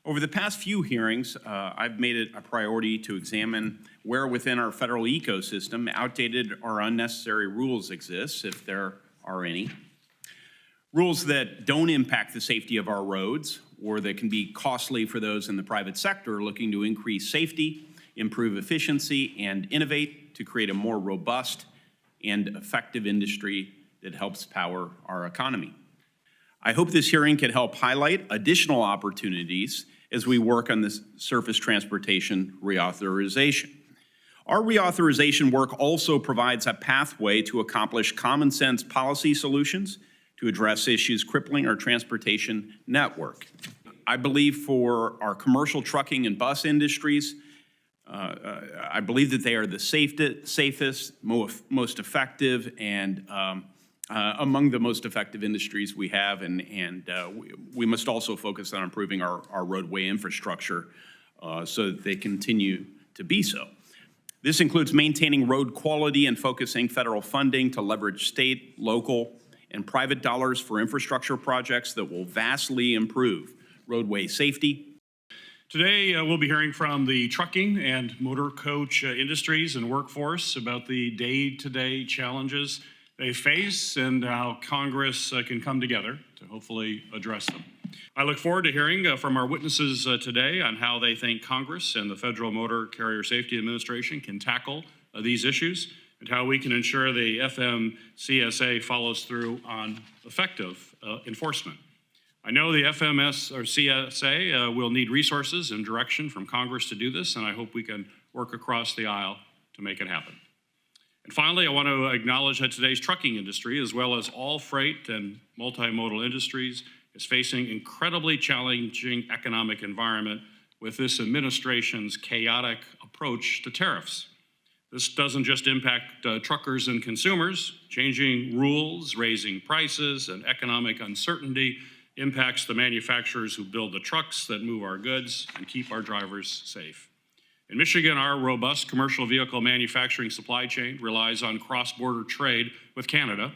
Over the past few hearings, I've made it a priority to examine where within our federal ecosystem outdated or unnecessary rules exist, if there are any. Rules that don't impact the safety of our roads or that can be costly for those in the private sector looking to increase safety, improve efficiency, and innovate to create a more robust and effective industry that helps power our economy. I hope this hearing can help highlight additional opportunities as we work on this surface transportation reauthorization. Our reauthorization work also provides a pathway to accomplish common sense policy solutions to address issues crippling our transportation network. I believe for our commercial trucking and bus industries, I believe that they are the safest, most effective, and among the most effective industries we have, and we must also focus on improving our roadway infrastructure so that they continue to be so. This includes maintaining road quality and focusing federal funding to leverage state, local, and private dollars for infrastructure projects that will vastly improve roadway safety. Today, we'll be hearing from the trucking and motor coach industries and workforce about the day-to-day challenges they face and how Congress can come together to hopefully address them. I look forward to hearing from our witnesses today on how they think Congress and the Federal Motor Carrier Safety Administration can tackle these issues and how we can ensure the FMCSA follows through on effective enforcement. I know the FMCSA will need resources and direction from Congress to do this, and I hope we can work across the aisle to make it happen. And finally, I want to acknowledge that today's trucking industry, as well as all freight and multimodal industries, is facing incredibly challenging economic environment with this administration's chaotic approach to tariffs. This doesn't just impact truckers and consumers. Changing rules, raising prices, and economic uncertainty impacts the manufacturers who build the trucks that move our goods and keep our drivers safe. In Michigan, our robust commercial vehicle manufacturing supply chain relies on cross-border trade with Canada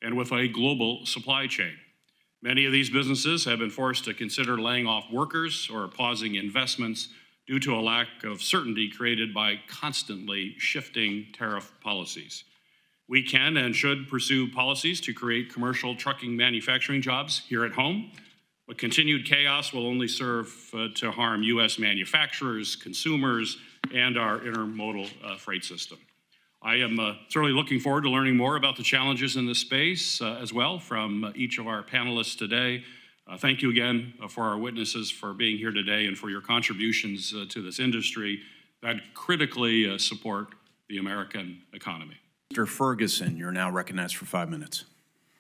and with a global supply chain. Many of these businesses have been forced to consider laying off workers or pausing investments due to a lack of certainty created by constantly shifting tariff policies. We can and should pursue policies to create commercial trucking manufacturing jobs here at home, but continued chaos will only serve to harm U.S. manufacturers, consumers, and our intermodal freight system. I am certainly looking forward to learning more about the challenges in this space as well from each of our panelists today. Thank you again for our witnesses for being here today and for your contributions to this industry that critically support the American economy. Mr. Ferguson, you're now recognized for 5 minutes.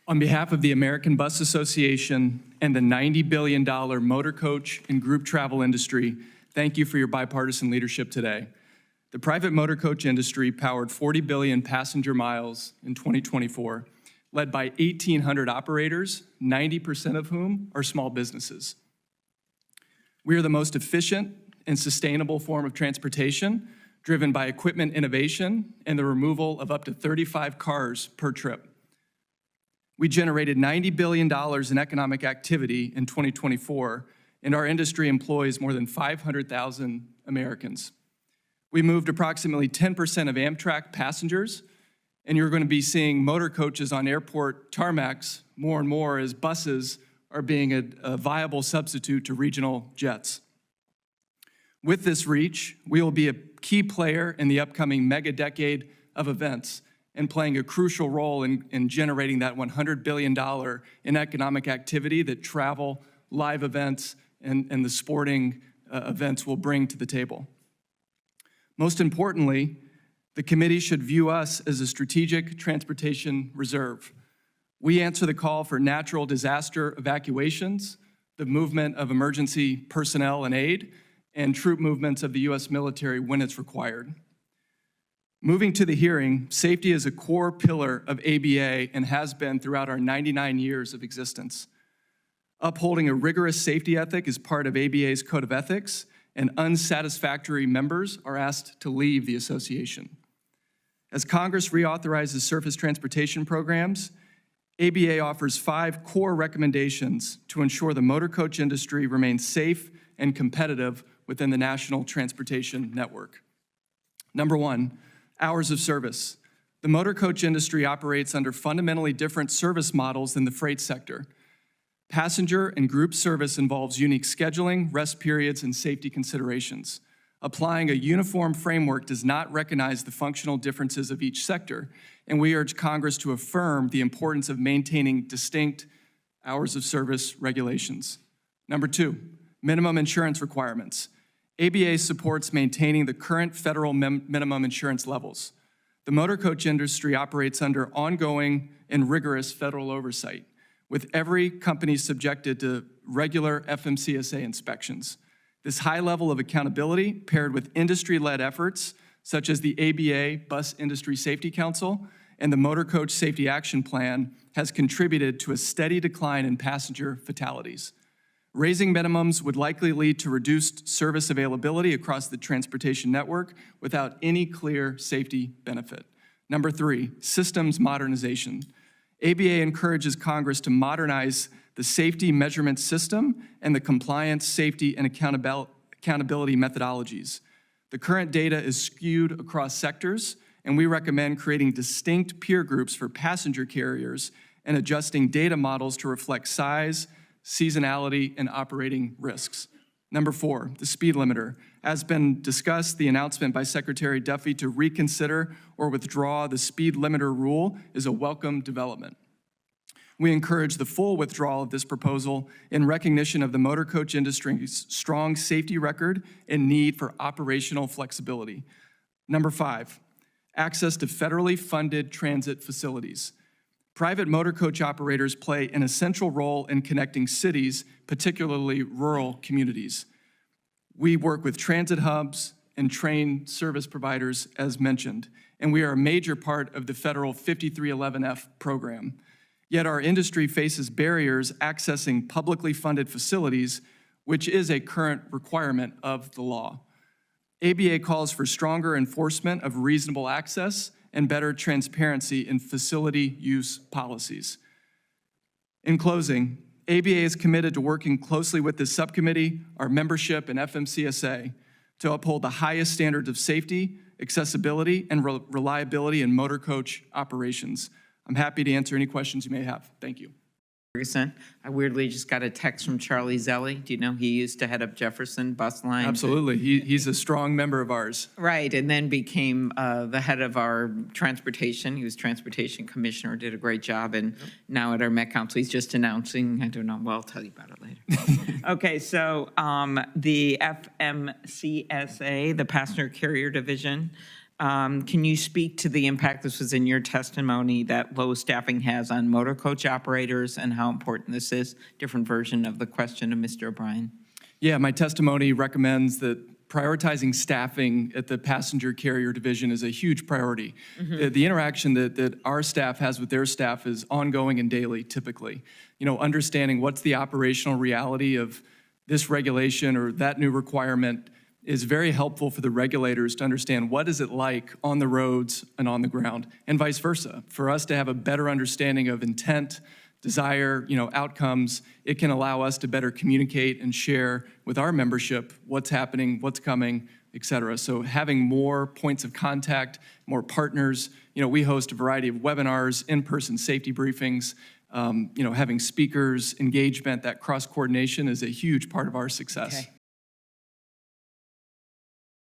On behalf of the American Bus Association and the $90 billion motor coach and group travel industry, thank you for your bipartisan leadership today. The private motor coach industry powered 40 billion passenger miles in 2024, led by 1,800 operators, 90% of whom are small businesses. We are the most efficient and sustainable form of transportation, driven by equipment innovation and the removal of up to 35 cars per trip. We generated $90 billion in economic activity in 2024, and our industry employs more than 500,000 Americans. We moved approximately 10% of Amtrak passengers, and you're going to be seeing motor coaches on airport tarmacs more and more as buses are being a viable substitute to regional jets. With this reach, we will be a key player in the upcoming mega decade of events and playing a crucial role in generating that $100 billion in economic activity that travel, live events, and the sporting events will bring to the table. Most importantly, the committee should view us as a strategic transportation reserve. We answer the call for natural disaster evacuations, the movement of emergency personnel and aid, and troop movements of the U.S. military when it's required. Moving to the hearing, safety is a core pillar of ABA and has been throughout our 99 years of existence. Upholding a rigorous safety ethic is part of ABA's Code of Ethics, and unsatisfactory members are asked to leave the association. As Congress reauthorizes surface transportation programs, ABA offers 5 core recommendations to ensure the motor coach industry remains safe and competitive within the national transportation network. Number one, hours of service. The motor coach industry operates under fundamentally different service models than the freight sector. Passenger and group service involves unique scheduling, rest periods, and safety considerations. Applying a uniform framework does not recognize the functional differences of each sector, and we urge Congress to affirm the importance of maintaining distinct hours of service regulations. Number two, minimum insurance requirements. ABA supports maintaining the current federal minimum insurance levels. The motor coach industry operates under ongoing and rigorous federal oversight, with every company subjected to regular FMCSA inspections. This high level of accountability, paired with industry-led efforts, such as the ABA Bus Industry Safety Council and the Motor Coach Safety Action Plan, has contributed to a steady decline in passenger fatalities. Raising minimums would likely lead to reduced service availability across the transportation network without any clear safety benefit. Number three, systems modernization. ABA encourages Congress to modernize the safety measurement system and the compliance, safety, and accountability methodologies. The current data is skewed across sectors, and we recommend creating distinct peer groups for passenger carriers and adjusting data models to reflect size, seasonality, and operating risks. Number four, the speed limiter. As been discussed, the announcement by Secretary Duffy to reconsider or withdraw the speed limiter rule is a welcome development. We encourage the full withdrawal of this proposal in recognition of the motor coach industry's strong safety record and need for operational flexibility. Number five, access to federally funded transit facilities. Private motor coach operators play an essential role in connecting cities, particularly rural communities. We work with transit hubs and train service providers, as mentioned, and we are a major part of the federal 5311F program. Yet our industry faces barriers accessing publicly funded facilities, which is a current requirement of the law. ABA calls for stronger enforcement of reasonable access and better transparency in facility use policies. In closing, ABA is committed to working closely with this subcommittee, our membership, and FMCSA to uphold the highest standards of safety, accessibility, and reliability in motor coach operations. I'm happy to answer any questions you may have. Thank you. Ferguson. I weirdly just got a text from Charlie Zelli. Do you know he used to head up Jefferson bus line? Absolutely. He's a strong member of ours. Right, and then became the head of our transportation. He was transportation commissioner, did a great job, and now at our Met Council, he's just announcing, I don't know, well, I'll tell you about it later. Okay, so the FMCSA, the Passenger Carrier Division, can you speak to the impact, this was in your testimony, that low staffing has on motor coach operators and how important this is? Different version of the question of Mr. O'Brien. Yeah, my testimony recommends that prioritizing staffing at the passenger carrier division is a huge priority. The interaction that our staff has with their staff is ongoing and daily, typically. You know, understanding what's the operational reality of this regulation or that new requirement is very helpful for the regulators to understand what is it like on the roads and on the ground, and vice versa. For us to have a better understanding of intent, desire, outcomes, it can allow us to better communicate and share with our membership what's happening, what's coming, et cetera. So having more points of contact, more partners, we host a variety of webinars, in-person safety briefings, having speakers, engagement, that cross-coordination is a huge part of our success. Okay.